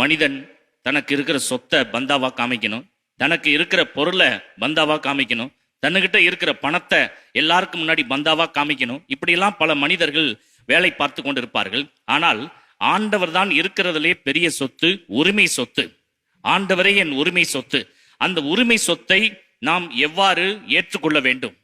மனிதன் தனக்கு இருக்கிற சொத்தை பந்தாவா காமிக்கணும், தனக்கு இருக்கிற பொருளை பந்தாவா காமிக்கணும், தன்னுகிட்ட இருக்கிற பணத்தை எல்லாருக்கும் முன்னாடி பந்தாவா காமிக்கணும். இப்படியெல்லாம் பல மனிதர்கள் வேலை பார்த்து கொண்டிருப்பார்கள். ஆனால் ஆண்டவர் தான் இருக்கிறதுலே பெரிய சொத்து, உரிமை சொத்து. ஆண்டவரே என் உரிமை சொத்து. அந்த உரிமை சொத்தை நாம் எவ்வாறு ஏற்றுக்கொள்ள வேண்டும்,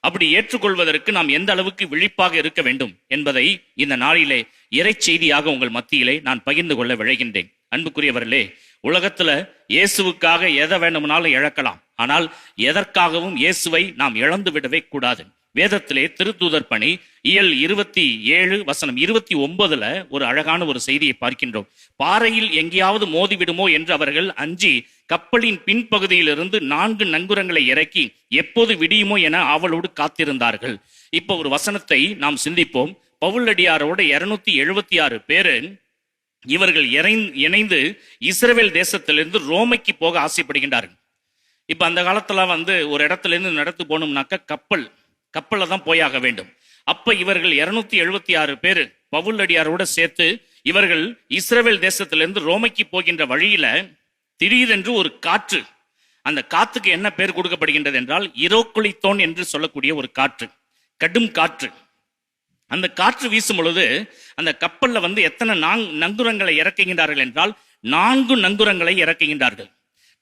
அப்படி ஏற்றுக்கொள்வதற்கு நாம் எந்த அளவுக்கு விழிப்பாக இருக்க வேண்டும் என்பதை இந்த நாளிலே இறை செய்தியாக உங்கள் மத்தியிலே நான் பகிர்ந்து கொள்ள விழைகின்றேன். அன்புக்குரியவர்களே, உலகத்துல இயேசுவுக்காக எதை வேண்டுமானாலும் இழக்கலாம், ஆனால் எதற்காகவும் இயேசுவை நாம் இழந்து விடவே கூடாது. வேதத்திலே திருத்தூதர் பணி இயல் 27 வசனம் 29 ஒரு அழகான ஒரு செய்தியை பார்க்கின்றோம். பாறையில் எங்கேயாவது மோதிவிடுமோ என்று அவர்கள் அஞ்சி கப்பலின் பின்பகுதியிலிருந்து 4 நங்குரங்களை இறக்கி எப்போது விடியுமோ என ஆவலோடு காத்திருந்தார்கள். இப்போ ஒரு வசனத்தை நாம் சிந்திப்போம். பவுலடியாரோட 276 பேரு இவர்கள் இணைந்து இஸ்ரவேல் தேசத்திலிருந்து ரோமைக்கு போக ஆசைப்படுகின்றார்கள். இப்ப அந்த காலத்துல ஒரு இடத்துல இருந்து நடத்து போகணும்னாக்க கப்பல்ல தான் போயாக வேண்டும். அப்ப இவர்கள் 276 பேர் பவுலடியாரோட சேர்த்து இவர்கள் இஸ்ரவேல் தேசத்திலிருந்து ரோமைக்கு போகின்ற வழியில திடீரென்று ஒரு காற்று, அந்த காத்துக்கு என்ன பேர் கொடுக்கப்படுகின்றது என்றால் இரோக்குளித்தோன் என்று சொல்லக்கூடிய ஒரு காற்று, கடும் காற்று. அந்த காற்று வீசும் பொழுது அந்த கப்பல்ல எத்தனை நங்குரங்களை இறக்குகின்றார்கள் என்றால் 4 நங்குரங்களை இறக்குகின்றார்கள்.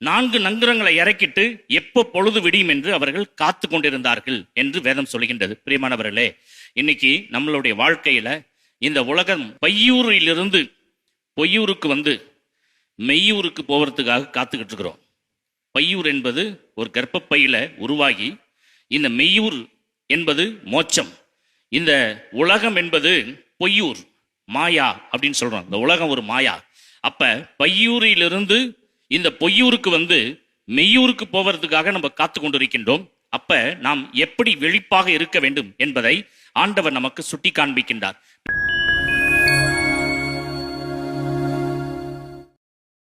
4 நங்குரங்களை இறக்கிட்டு எப்போ பொழுது விடியும் என்று அவர்கள் காத்து கொண்டிருந்தார்கள் என்று வேதம் சொல்கின்றது. பிரியமானவர்களே, இன்னைக்கு நம்மளுடைய வாழ்க்கையில இந்த உலகம் பையூரிலிருந்து பொய்யூருக்கு மெய்யூருக்கு போவதற்காக காத்துக்கிட்டு இருக்கிறோம். பையூர் என்பது ஒரு கர்ப்பப்பையில உருவாகி, இந்த மெய்யூர் என்பது மோட்சம். இந்த உலகம் என்பது பொய்யூர், மாயா அப்படின்னு சொல்றோம். இந்த உலகம் ஒரு மாயா. அப்ப பையூரிலிருந்து இந்த பொய்யூருக்கு மெய்யூருக்கு போவதற்காக நம்ம காத்து கொண்டிருக்கின்றோம். அப்ப நாம் எப்படி விழிப்பாக இருக்க வேண்டும் என்பதை ஆண்டவர் நமக்கு சுட்டி காண்பிக்கின்றார்.